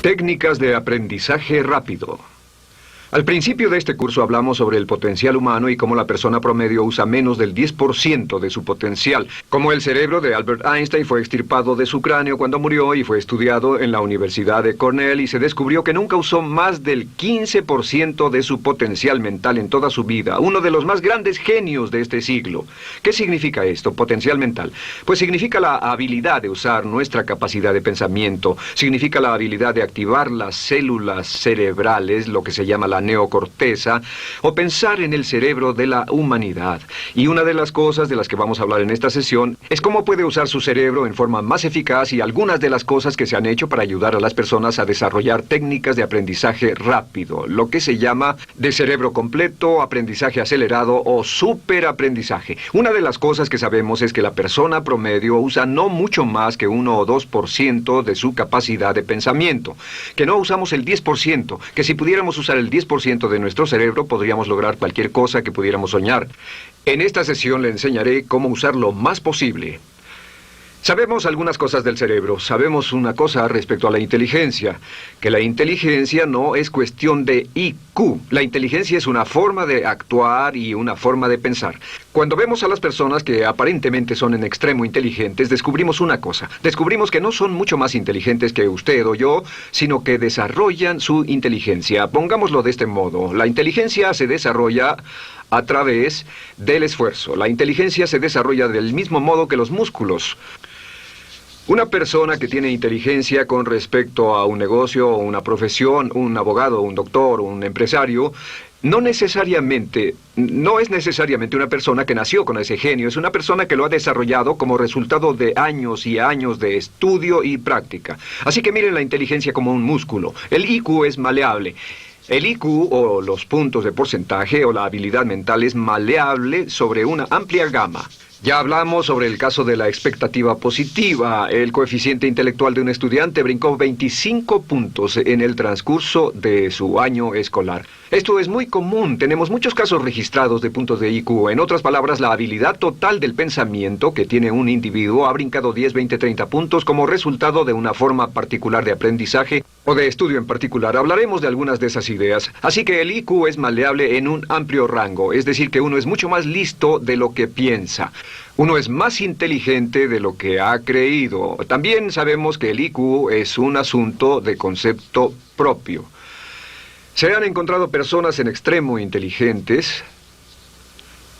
Técnicas de aprendizaje rápido. Al principio de este curso hablamos sobre el potencial humano y cómo la persona promedio usa menos del 10% de su potencial. Como el cerebro de Albert Einstein fue extirpado de su cráneo cuando murió y fue estudiado en la Universidad de Cornell y se descubrió que nunca usó más del 15% de su potencial mental en toda su vida. Uno de los más grandes genios de este siglo. ¿Qué significa esto, potencial mental? Pues significa la habilidad de usar nuestra capacidad de pensamiento. Significa la habilidad de activar las células cerebrales, lo que se llama la neocorteza, o pensar en el cerebro de la humanidad. Y una de las cosas de las que vamos a hablar en esta sesión es cómo puede usar su cerebro en forma más eficaz y algunas de las cosas que se han hecho para ayudar a las personas a desarrollar técnicas de aprendizaje rápido, lo que se llama de cerebro completo, aprendizaje acelerado o superaprendizaje. Una de las cosas que sabemos es que la persona promedio usa no mucho más que 1 o 2% de su capacidad de pensamiento, que no usamos el 10%, que si pudiéramos usar el 10% de nuestro cerebro podríamos lograr cualquier cosa que pudiéramos soñar. En esta sesión le enseñaré cómo usar lo más posible. Sabemos algunas cosas del cerebro. Sabemos una cosa respecto a la inteligencia, que la inteligencia no es cuestión de IQ. La inteligencia es una forma de actuar y una forma de pensar. Cuando vemos a las personas que aparentemente son en extremo inteligentes, descubrimos una cosa. Descubrimos que no son mucho más inteligentes que usted o yo, sino que desarrollan su inteligencia. Pongámoslo de este modo. La inteligencia se desarrolla a través del esfuerzo. La inteligencia se desarrolla del mismo modo que los músculos. Una persona que tiene inteligencia con respecto a un negocio o una profesión, un abogado, un doctor, un empresario, no es necesariamente una persona que nació con ese genio, es una persona que lo ha desarrollado como resultado de años y años de estudio y práctica. Así que miren la inteligencia como un músculo. El IQ es maleable. El IQ, o los puntos de porcentaje, o la habilidad mental, es maleable sobre una amplia gama. Ya hablamos sobre el caso de la expectativa positiva. El coeficiente intelectual de un estudiante brincó 25 puntos en el transcurso de su año escolar. Esto es muy común. Tenemos muchos casos registrados de puntos de IQ. En otras palabras, la habilidad total del pensamiento que tiene un individuo ha brincado 10, 20, 30 puntos como resultado de una forma particular de aprendizaje o de estudio en particular. Hablaremos de algunas de esas ideas. Así que el IQ es maleable en un amplio rango. Es decir, que uno es mucho más listo de lo que piensa. Uno es más inteligente de lo que ha creído. También sabemos que el IQ es un asunto de concepto propio. Se han encontrado personas en extremo inteligentes,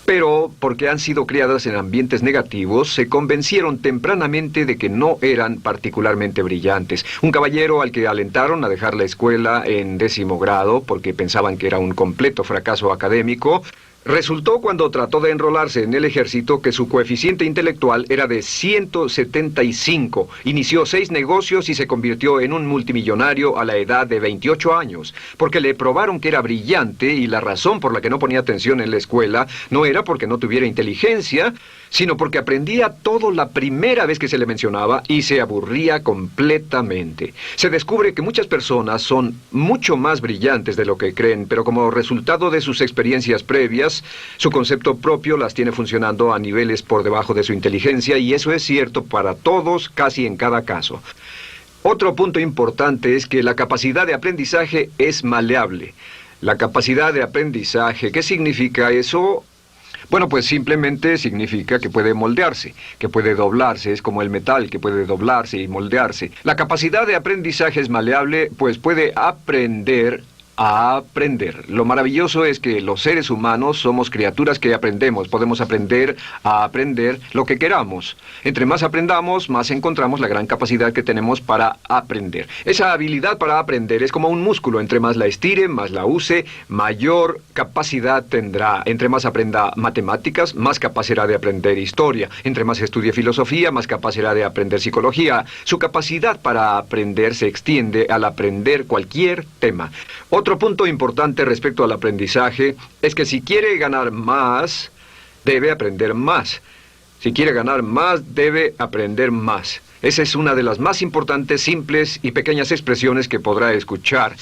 pero porque han sido criadas en ambientes negativos, se convencieron tempranamente de que no eran particularmente brillantes. Un caballero al que alentaron a dejar la escuela en 10º grado porque pensaban que era un completo fracaso académico, resultó cuando trató de enrolarse en el ejército que su coeficiente intelectual era de 175. Inició 6 negocios y se convirtió en un multimillonario a la edad de 28 años, porque le probaron que era brillante y la razón por la que no ponía atención en la escuela no era porque no tuviera inteligencia, sino porque aprendía todo la primera vez que se le mencionaba y se aburría completamente. Se descubre que muchas personas son mucho más brillantes de lo que creen, pero como resultado de sus experiencias previas, su concepto propio las tiene funcionando a niveles por debajo de su inteligencia, y eso es cierto para todos, casi en cada caso. Otro punto importante es que la capacidad de aprendizaje es maleable. La capacidad de aprendizaje, ¿qué significa eso? Bueno, pues simplemente significa que puede moldearse, que puede doblarse, es como el metal que puede doblarse y moldearse. La capacidad de aprendizaje es maleable, pues puede aprender a aprender. Lo maravilloso es que los seres humanos somos criaturas que aprendemos. Podemos aprender a aprender lo que queramos. Entre más aprendamos, más encontramos la gran capacidad que tenemos para aprender. Esa habilidad para aprender es como un músculo. Entre más la estire, más la use, mayor capacidad tendrá. Entre más aprenda matemáticas, más capaz será de aprender historia. Entre más estudie filosofía, más capaz será de aprender psicología. Su capacidad para aprender se extiende al aprender cualquier tema. Otro punto importante respecto al aprendizaje es que si quiere ganar más, debe aprender más. Si quiere ganar más, debe aprender más. Esa es una de las más importantes, simples y pequeñas expresiones que podrá escuchar.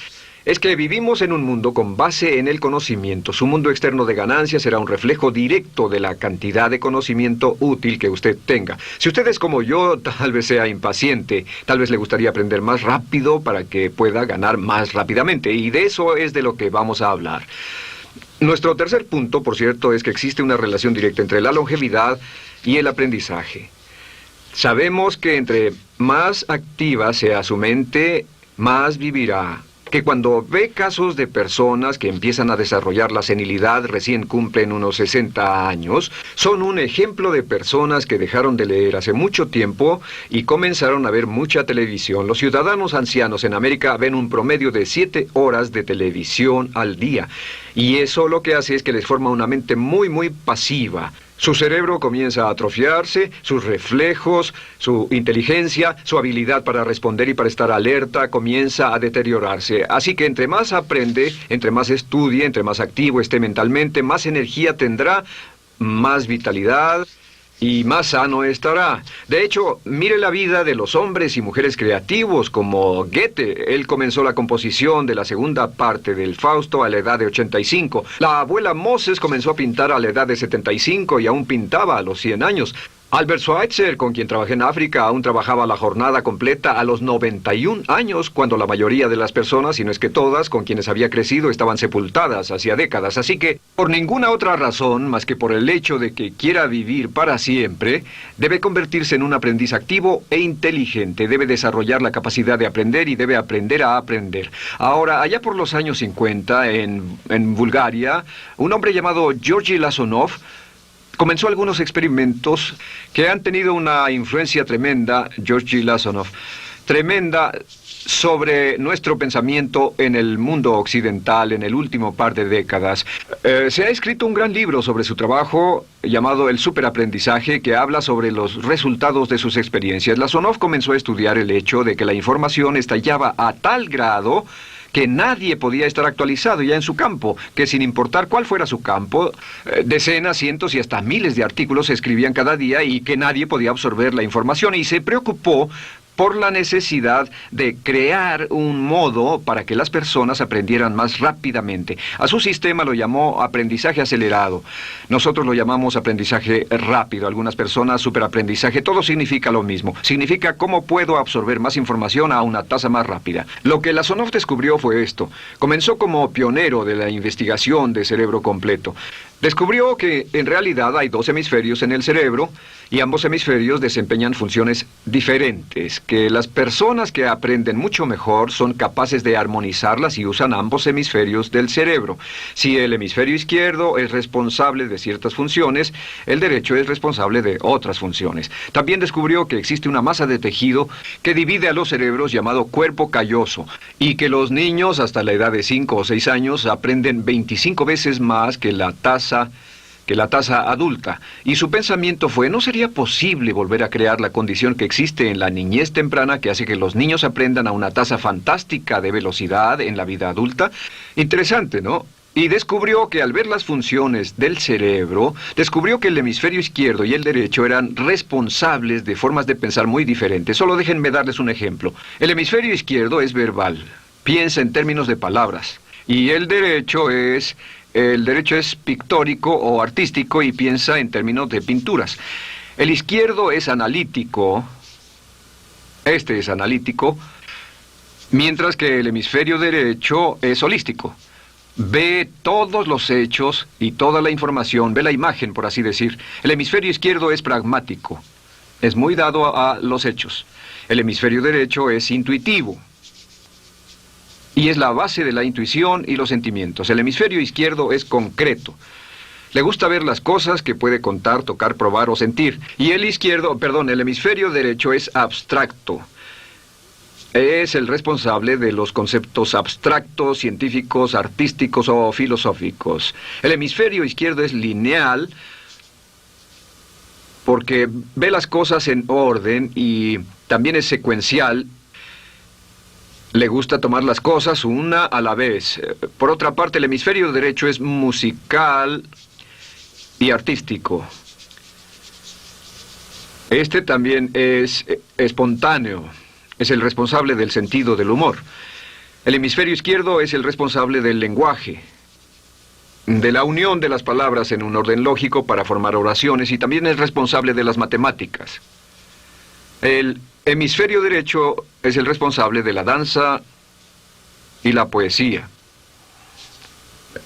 es que vivimos en un mundo con base en el conocimiento. Su mundo externo de ganancia será un reflejo directo de la cantidad de conocimiento útil que usted tenga. Si usted es como yo, tal vez sea impaciente, tal vez le gustaría aprender más rápido para que pueda ganar más rápidamente, y de eso es de lo que vamos a hablar. Nuestro tercer punto, por cierto, es que existe una relación directa entre la longevidad y el aprendizaje. Sabemos que entre más activa sea su mente, más vivirá. Que cuando ve casos de personas que empiezan a desarrollar la senilidad, recién cumplen unos 60 años, son un ejemplo de personas que dejaron de leer hace mucho tiempo y comenzaron a ver mucha televisión. Los ciudadanos ancianos en América ven un promedio de 7 horas de televisión al día. Y eso lo que hace es que les forma una mente muy, muy pasiva. Su cerebro comienza a atrofiarse, sus reflejos, su inteligencia, su habilidad para responder y para estar alerta comienza a deteriorarse. Así que entre más aprende, entre más estudie, entre más activo esté mentalmente, más energía tendrá, más vitalidad y más sano estará. De hecho, mire la vida de los hombres y mujeres creativos como Goethe. Él comenzó la composición de la segunda parte del Fausto a la edad de 85. La abuela Moses comenzó a pintar a la edad de 75 y aún pintaba a los 100 años. Albert Schweitzer, con quien trabajé en África, aún trabajaba la jornada completa a los 91 años, cuando la mayoría de las personas, si no es que todas, con quienes había crecido, estaban sepultadas hacía décadas. Así que, por ninguna otra razón, más que por el hecho de que quiera vivir para siempre, debe convertirse en un aprendiz activo e inteligente. Debe desarrollar la capacidad de aprender y debe aprender a aprender. Ahora, allá por los años 50, en Bulgaria, un hombre llamado Georgi Lasonov comenzó algunos experimentos que han tenido una influencia tremenda, Georgi Lasonov, tremenda sobre nuestro pensamiento en el mundo occidental en el último par de décadas. Se ha escrito un gran libro sobre su trabajo llamado El Superaprendizaje, que habla sobre los resultados de sus experiencias. Lasonov comenzó a estudiar el hecho de que la información estallaba a tal grado que nadie podía estar actualizado ya en su campo, que sin importar cuál fuera su campo, decenas, cientos y hasta miles de artículos se escribían cada día y que nadie podía absorber la información, y se preocupó por la necesidad de crear un modo para que las personas aprendieran más rápidamente. A su sistema lo llamó aprendizaje acelerado. Nosotros lo llamamos aprendizaje rápido. Algunas personas, superaprendizaje. Todo significa lo mismo. Significa cómo puedo absorber más información a una tasa más rápida. Lo que Lasonov descubrió fue esto. Comenzó como pionero de la investigación de cerebro completo. Descubrió que en realidad hay 2 hemisferios en el cerebro y ambos hemisferios desempeñan funciones diferentes, que las personas que aprenden mucho mejor son capaces de armonizarlas y usan ambos hemisferios del cerebro. Si el hemisferio izquierdo es responsable de ciertas funciones, el derecho es responsable de otras funciones. También descubrió que existe una masa de tejido que divide a los cerebros llamado cuerpo calloso, y que los niños hasta la edad de 5 o 6 años aprenden 25 veces más que la tasa adulta. Y su pensamiento fue: ¿no sería posible volver a crear la condición que existe en la niñez temprana que hace que los niños aprendan a una tasa fantástica de velocidad en la vida adulta? Interesante, ¿no? Y descubrió que al ver las funciones del cerebro, descubrió que el hemisferio izquierdo y el derecho eran responsables de formas de pensar muy diferentes. Solo déjenme darles un ejemplo. El hemisferio izquierdo es verbal, piensa en términos de palabras, y el derecho es pictórico o artístico y piensa en términos de pinturas. El izquierdo es analítico, este es analítico, mientras que el hemisferio derecho es holístico. Ve todos los hechos y toda la información, ve la imagen, por así decir. El hemisferio izquierdo es pragmático, es muy dado a los hechos. El hemisferio derecho es intuitivo, y es la base de la intuición y los sentimientos. El hemisferio izquierdo es concreto. Le gusta ver las cosas que puede contar, tocar, probar o sentir. Y el hemisferio derecho es abstracto. Es el responsable de los conceptos abstractos, científicos, artísticos o filosóficos. El hemisferio izquierdo es lineal porque ve las cosas en orden y también es secuencial. Le gusta tomar las cosas una a la vez. Por otra parte, el hemisferio derecho es musical y artístico. Este también es espontáneo. Es el responsable del sentido del humor. El hemisferio izquierdo es el responsable del lenguaje, de la unión de las palabras en un orden lógico para formar oraciones, y también es responsable de las matemáticas. El hemisferio derecho es el responsable de la danza y la poesía.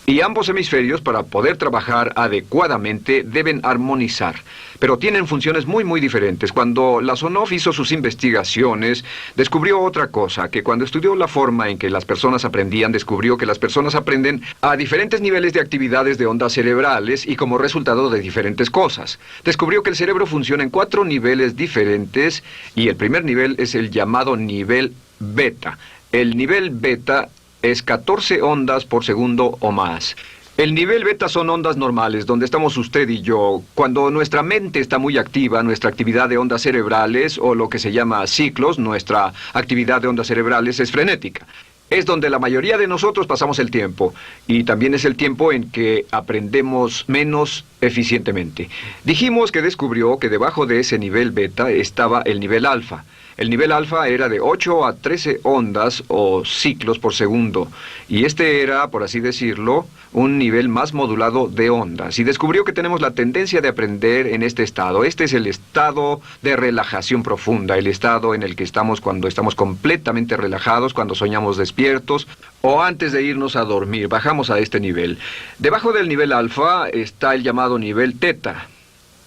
Y ambos hemisferios, para poder trabajar adecuadamente, deben armonizar. Pero tienen funciones muy diferentes. Cuando Lasonov hizo sus investigaciones, descubrió otra cosa, que cuando estudió la forma en que las personas aprendían, descubrió que las personas aprenden a diferentes niveles de actividades de ondas cerebrales y como resultado de diferentes cosas. Descubrió que el cerebro funciona en 4 niveles diferentes, y el primer nivel es el llamado nivel beta. El nivel beta es 14 ondas por segundo o más. El nivel beta son ondas normales, donde estamos usted y yo. Cuando nuestra mente está muy activa, nuestra actividad de ondas cerebrales, o lo que se llama ciclos, nuestra actividad de ondas cerebrales es frenética. Es donde la mayoría de nosotros pasamos el tiempo, y también es el tiempo en que aprendemos menos eficientemente. Dijimos que descubrió que debajo de ese nivel beta estaba el nivel alfa. El nivel alfa era de 8 a 13 ondas o ciclos por segundo, y este era, por así decirlo, un nivel más modulado de ondas. Y descubrió que tenemos la tendencia de aprender en este estado. Este es el estado de relajación profunda, el estado en el que estamos cuando estamos completamente relajados, cuando soñamos despiertos, o antes de irnos a dormir. Bajamos a este nivel. Debajo del nivel alfa está el llamado nivel teta.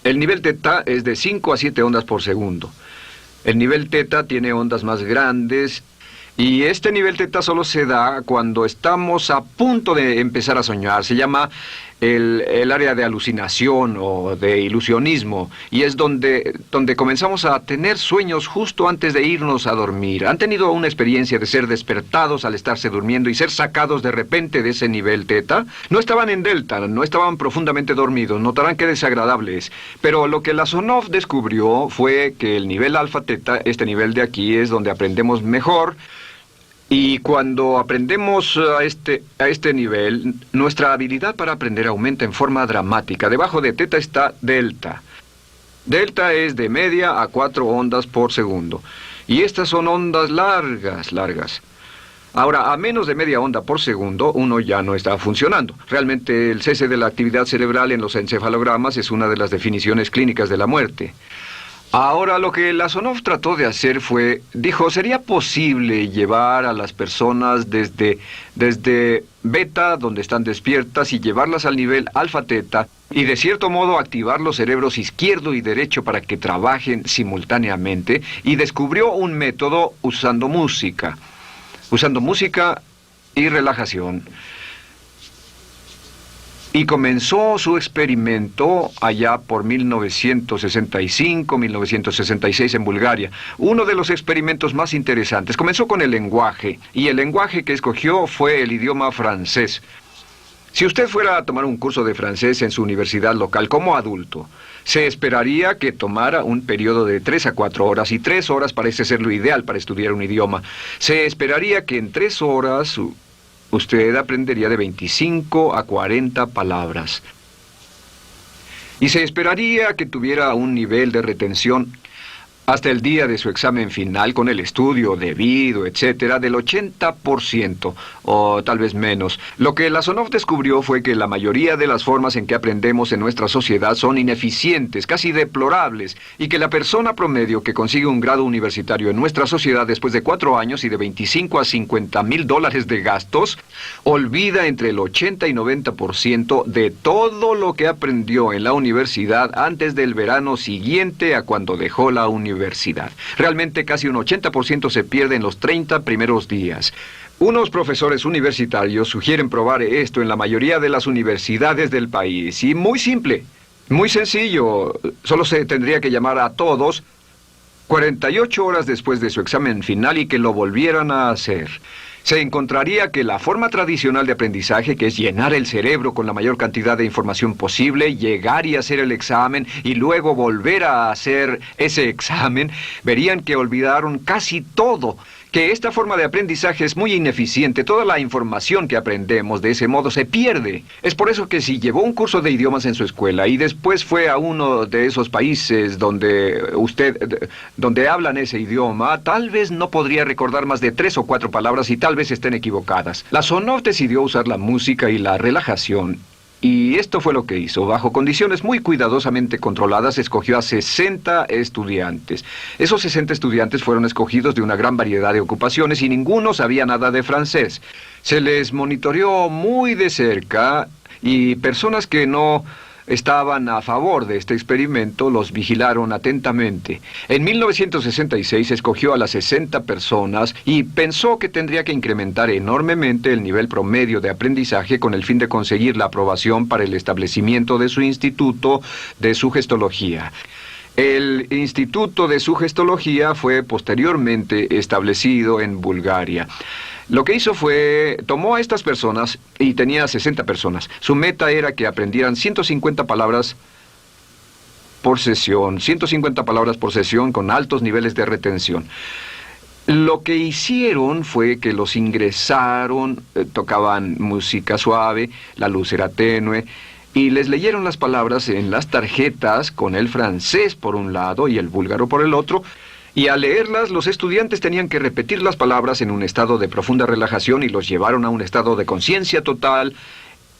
El nivel teta es de 5 a 7 ondas por segundo. El nivel teta tiene ondas más grandes, y este nivel teta solo se da cuando estamos a punto de empezar a soñar. Se llama el área de alucinación o de ilusionismo, y es donde comenzamos a tener sueños justo antes de irnos a dormir. ¿Han tenido una experiencia de ser despertados al estarse durmiendo y ser sacados de repente de ese nivel teta? No estaban en delta, no estaban profundamente dormidos. Notarán qué desagradable es. Pero lo que Lasonov descubrió fue que el nivel alfa teta, este nivel de aquí, es donde aprendemos mejor. Y cuando aprendemos a este nivel, nuestra habilidad para aprender aumenta en forma dramática. Debajo de teta está delta. Delta es de media a 4 ondas por segundo. Y estas son ondas largas. Ahora, a menos de media onda por segundo, uno ya no está funcionando. Realmente, el cese de la actividad cerebral en los encefalogramas es una de las definiciones clínicas de la muerte. Ahora, lo que Lasonov trató de hacer fue, dijo, ¿sería posible llevar a las personas desde beta, donde están despiertas, y llevarlas al nivel alfa-teta, y de cierto modo activar los cerebros izquierdo y derecho para que trabajen simultáneamente? Y descubrió un método usando música y relajación. Y comenzó su experimento allá por 1965, 1966 en Bulgaria. Uno de los experimentos más interesantes. Comenzó con el lenguaje, y el lenguaje que escogió fue el idioma francés. Si usted fuera a tomar un curso de francés en su universidad local como adulto, se esperaría que tomara un periodo de 3 a 4 horas, y 3 horas parece ser lo ideal para estudiar un idioma. Se esperaría que en 3 horas usted aprendería de 25 a 40 palabras. Y se esperaría que tuviera un nivel de retención hasta el día de su examen final, con el estudio debido, etcétera, del 80%, o tal vez menos. Lo que Lasonov descubrió fue que la mayoría de las formas en que aprendemos en nuestra sociedad son ineficientes, casi deplorables, y que la persona promedio que consigue un grado universitario en nuestra sociedad después de 4 años y de 25 a 50 mil dólares de gastos, olvida entre el 80 y 90% de todo lo que aprendió en la universidad antes del verano siguiente a cuando dejó la universidad. Realmente casi un 80% se pierde en los 30 primeros días. Unos profesores universitarios sugieren probar esto en la mayoría de las universidades del país. Y muy simple, muy sencillo. Solo se tendría que llamar a todos 48 horas después de su examen final y que lo volvieran a hacer. Se encontraría que la forma tradicional de aprendizaje, que es llenar el cerebro con la mayor cantidad de información posible, llegar y hacer el examen y luego volver a hacer ese examen, verían que olvidaron casi todo, que esta forma de aprendizaje es muy ineficiente. Toda la información que aprendemos de ese modo se pierde. Es por eso que si llevó un curso de idiomas en su escuela y después fue a uno de esos países donde hablan ese idioma, tal vez no podría recordar más de 3 o 4 palabras y tal vez estén equivocadas. La Sonov decidió usar la música y la relajación. Y esto fue lo que hizo. Bajo condiciones muy cuidadosamente controladas, escogió a 60 estudiantes. Esos 60 estudiantes fueron escogidos de una gran variedad de ocupaciones y ninguno sabía nada de francés. Se les monitoreó muy de cerca y personas que no estaban a favor de este experimento los vigilaron atentamente. En 1966 escogió a las 60 personas y pensó que tendría que incrementar enormemente el nivel promedio de aprendizaje con el fin de conseguir la aprobación para el establecimiento de su instituto de sugestología. El Instituto de Sugestología fue posteriormente establecido en Bulgaria. Lo que hizo fue, tomó a estas personas, y tenía 60 personas. Su meta era que aprendieran 150 palabras por sesión, 150 palabras por sesión con altos niveles de retención. Lo que hicieron fue que los ingresaron, tocaban música suave, la luz era tenue, y les leyeron las palabras en las tarjetas con el francés por un lado y el búlgaro por el otro. Y al leerlas, los estudiantes tenían que repetir las palabras en un estado de profunda relajación y los llevaron a un estado de conciencia total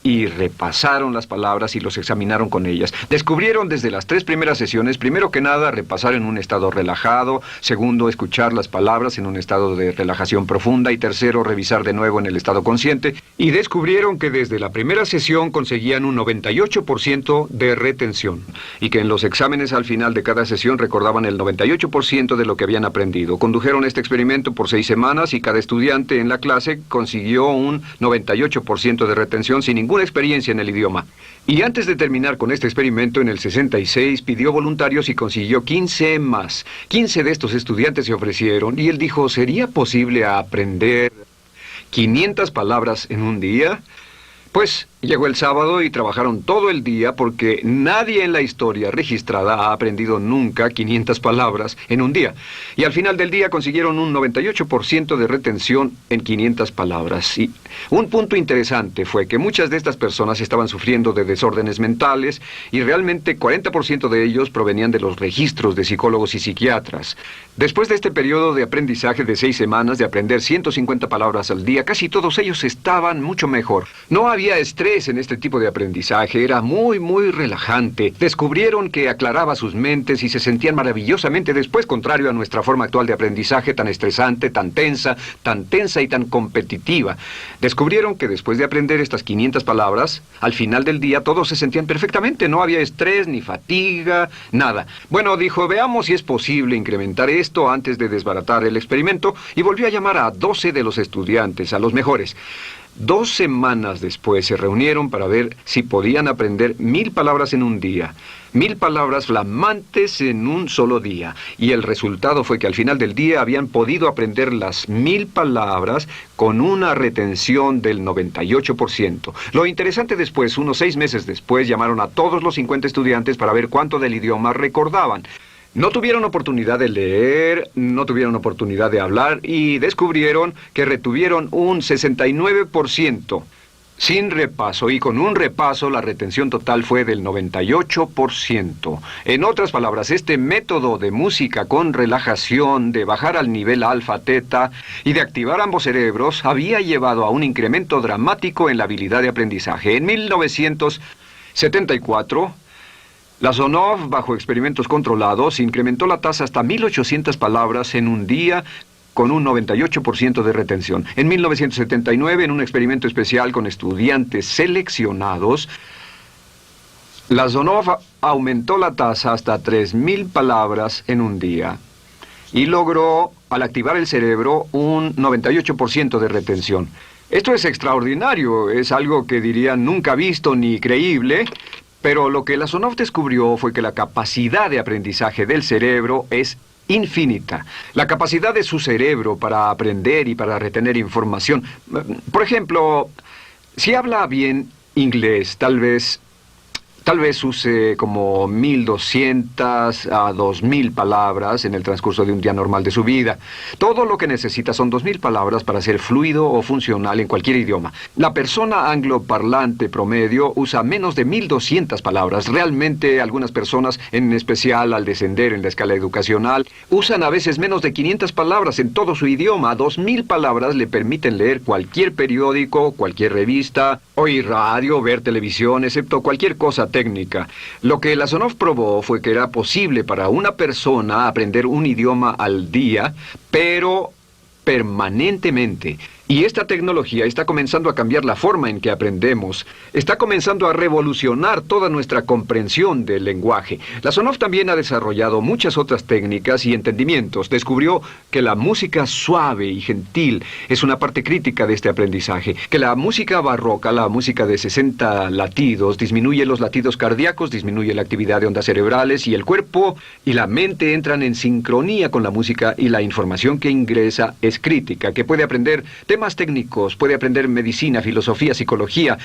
y repasaron las palabras y los examinaron con ellas. Descubrieron desde las 3 primeras sesiones, primero que nada, repasar en un estado relajado, segundo, escuchar las palabras en un estado de relajación profunda y tercero, revisar de nuevo en el estado consciente. Y descubrieron que desde la primera sesión conseguían un 98% de retención y que en los exámenes al final de cada sesión recordaban el 98% de lo que habían aprendido. Condujeron este experimento por 6 semanas y cada estudiante en la clase consiguió un 98% de retención sin ninguna experiencia en el idioma. Y antes de terminar con este experimento, en el 66 pidió voluntarios y consiguió 15 más. 15 de estos estudiantes se ofrecieron y él dijo, ¿sería posible aprender 500 palabras en un día? Pues llegó el sábado y trabajaron todo el día porque nadie en la historia registrada ha aprendido nunca 500 palabras en un día. Y al final del día consiguieron un 98% de retención en 500 palabras. Y un punto interesante fue que muchas de estas personas estaban sufriendo de desórdenes mentales y realmente 40% de ellos provenían de los registros de psicólogos y psiquiatras. Después de este periodo de aprendizaje de 6 semanas, de aprender 150 palabras al día, casi todos ellos estaban mucho mejor. No había estrés en este tipo de aprendizaje, era muy relajante. Descubrieron que aclaraba sus mentes y se sentían maravillosamente después, contrario a nuestra forma actual de aprendizaje tan estresante, tan tensa y tan competitiva. Descubrieron que después de aprender estas 500 palabras, al final del día todos se sentían perfectamente, no había estrés ni fatiga, nada. Bueno, dijo, veamos si es posible incrementar esto antes de desbaratar el experimento, y volvió a llamar a 12 de los estudiantes, a los mejores. 2 semanas después se reunieron para ver si podían aprender 1000 palabras en un día. 1000 palabras flamantes en un solo día. Y el resultado fue que al final del día habían podido aprender las 1000 palabras con una retención del 98%. Lo interesante después, unos 6 meses después, llamaron a todos los 50 estudiantes para ver cuánto del idioma recordaban. No tuvieron oportunidad de leer, no tuvieron oportunidad de hablar y descubrieron que retuvieron un 69% sin repaso, y con un repaso la retención total fue del 98%. En otras palabras, este método de música con relajación, de bajar al nivel alfa, teta y de activar ambos cerebros había llevado a un incremento dramático en la habilidad de aprendizaje. En 1974... la Sonov, bajo experimentos controlados, incrementó la tasa hasta 1800 palabras en un día con un 98% de retención. En 1979, en un experimento especial con estudiantes seleccionados, la Sonov aumentó la tasa hasta 3000 palabras en un día y logró, al activar el cerebro, un 98% de retención. Esto es extraordinario, es algo que dirían nunca visto ni creíble. Pero lo que la Sonov descubrió fue que la capacidad de aprendizaje del cerebro es infinita. La capacidad de su cerebro para aprender y para retener información. Por ejemplo, si habla bien inglés, tal vez Tal vez use como 1.200 a 2.000 palabras en el transcurso de un día normal de su vida. Todo lo que necesita son 2.000 palabras para ser fluido o funcional en cualquier idioma. La persona angloparlante promedio usa menos de 1.200 palabras. Realmente algunas personas, en especial al descender en la escala educacional, usan a veces menos de 500 palabras en todo su idioma. 2.000 palabras le permiten leer cualquier periódico, cualquier revista, oír radio, ver televisión, excepto cualquier cosa técnica. Lo que Lazarov probó fue que era posible para una persona aprender un idioma al día, pero permanentemente. Y esta tecnología está comenzando a cambiar la forma en que aprendemos. Está comenzando a revolucionar toda nuestra comprensión del lenguaje. Lazarov también ha desarrollado muchas otras técnicas y entendimientos. Descubrió que la música suave y gentil es una parte crítica de este aprendizaje. Que la música barroca, la música de 60 latidos, disminuye los latidos cardíacos, disminuye la actividad de ondas cerebrales y el cuerpo y la mente entran en sincronía con la música y la información que ingresa es crítica, que puede aprender temas técnicos, puede aprender medicina, filosofía, psicología.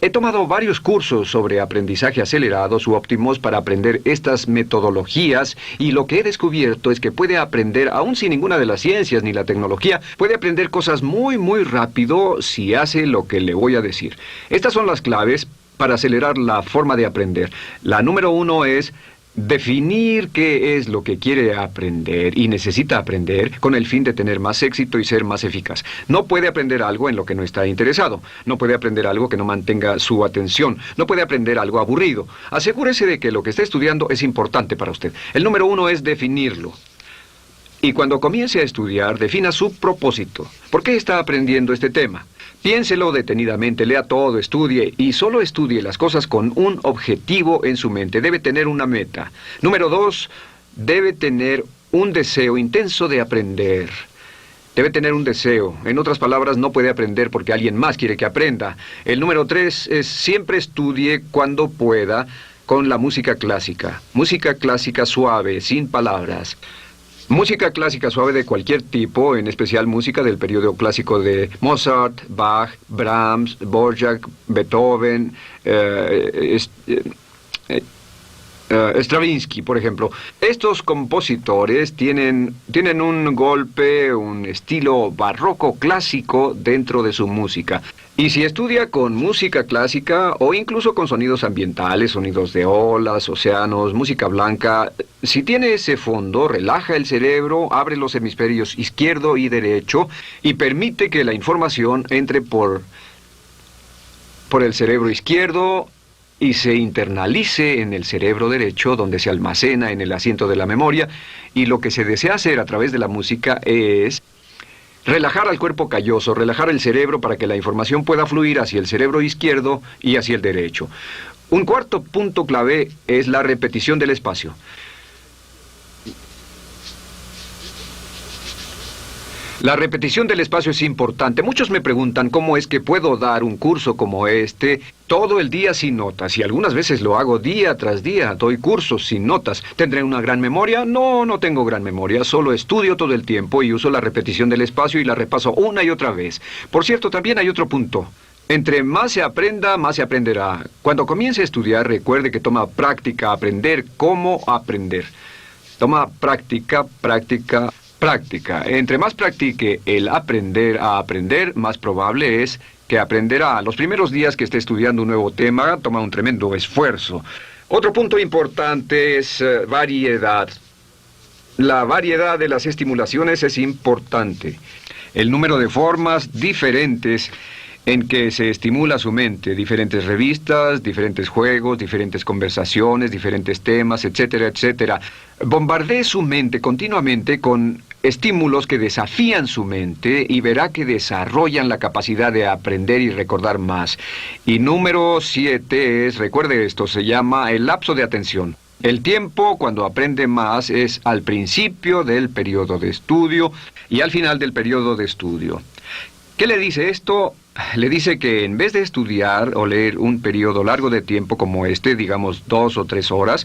He tomado varios cursos sobre aprendizaje acelerado, u Optimus, para aprender estas metodologías, y lo que he descubierto es que puede aprender, aún sin ninguna de las ciencias ni la tecnología, puede aprender cosas muy rápido si hace lo que le voy a decir. Estas son las claves para acelerar la forma de aprender. La número 1 es definir qué es lo que quiere aprender y necesita aprender con el fin de tener más éxito y ser más eficaz. No puede aprender algo en lo que no está interesado. No puede aprender algo que no mantenga su atención. No puede aprender algo aburrido. Asegúrese de que lo que está estudiando es importante para usted. El número 1 es definirlo. Y cuando comience a estudiar, defina su propósito. ¿Por qué está aprendiendo este tema? Piénselo detenidamente, lea todo, estudie, y solo estudie las cosas con un objetivo en su mente. Debe tener una meta. Número 2, debe tener un deseo intenso de aprender. Debe tener un deseo. En otras palabras, no puede aprender porque alguien más quiere que aprenda. El número 3 es siempre estudie cuando pueda con la música clásica. Música clásica suave, sin palabras. Música clásica suave de cualquier tipo, en especial música del periodo clásico de Mozart, Bach, Brahms, Dvorak, Beethoven, Stravinsky, por ejemplo. Estos compositores tienen un golpe, un estilo barroco clásico dentro de su música. Y si estudia con música clásica o incluso con sonidos ambientales, sonidos de olas, océanos, música blanca, si tiene ese fondo, relaja el cerebro, abre los hemisferios izquierdo y derecho y permite que la información entre por el cerebro izquierdo y se internalice en el cerebro derecho, donde se almacena en el asiento de la memoria. Y lo que se desea hacer a través de la música es relajar al cuerpo calloso, relajar el cerebro para que la información pueda fluir hacia el cerebro izquierdo y hacia el derecho. Un cuarto punto clave es la repetición del espacio. La repetición del espacio es importante. Muchos me preguntan cómo es que puedo dar un curso como este todo el día sin notas. Y algunas veces lo hago día tras día. Doy cursos sin notas. ¿Tendré una gran memoria? No, no tengo gran memoria. Solo estudio todo el tiempo y uso la repetición del espacio y la repaso una y otra vez. Por cierto, también hay otro punto. Entre más se aprenda, más se aprenderá. Cuando comience a estudiar, recuerde que toma práctica aprender cómo aprender. Toma práctica. Entre más practique el aprender a aprender, más probable es que aprenderá. Los primeros días que esté estudiando un nuevo tema, toma un tremendo esfuerzo. Otro punto importante es variedad. La variedad de las estimulaciones es importante. El número de formas diferentes en que se estimula su mente, diferentes revistas, diferentes juegos, diferentes conversaciones, diferentes temas, etcétera, etcétera. Bombardee su mente continuamente con estímulos que desafían su mente y verá que desarrollan la capacidad de aprender y recordar más. Y número 7 es, recuerde esto, se llama el lapso de atención. El tiempo, cuando aprende más, es al principio del periodo de estudio y al final del periodo de estudio. ¿Qué le dice esto? Le dice que en vez de estudiar o leer un periodo largo de tiempo como este, digamos 2 o 3 horas,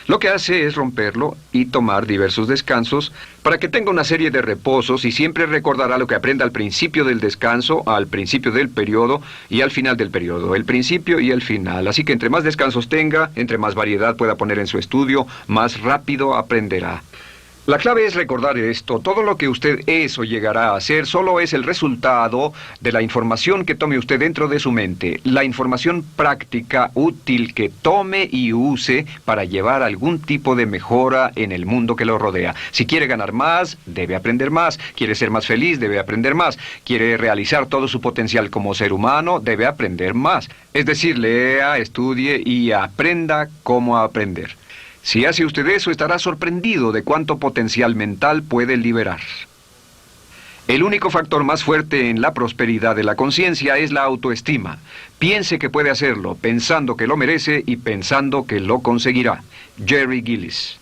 lo que hace es romperlo y tomar diversos descansos para que tenga una serie de reposos y siempre recordará lo que aprenda al principio del descanso, al principio del periodo y al final del periodo, el principio y el final. Así que entre más descansos tenga, entre más variedad pueda poner en su estudio, más rápido aprenderá. La clave es recordar esto. Todo lo que usted es o llegará a hacer solo es el resultado de la información que tome usted dentro de su mente. La información práctica, útil que tome y use para llevar algún tipo de mejora en el mundo que lo rodea. Si quiere ganar más, debe aprender más. Quiere ser más feliz, debe aprender más. Quiere realizar todo su potencial como ser humano, debe aprender más. Es decir, lea, estudie y aprenda cómo aprender. Si hace usted eso, estará sorprendido de cuánto potencial mental puede liberar. El único factor más fuerte en la prosperidad de la conciencia es la autoestima. Piense que puede hacerlo, pensando que lo merece y pensando que lo conseguirá. Jerry Gillis.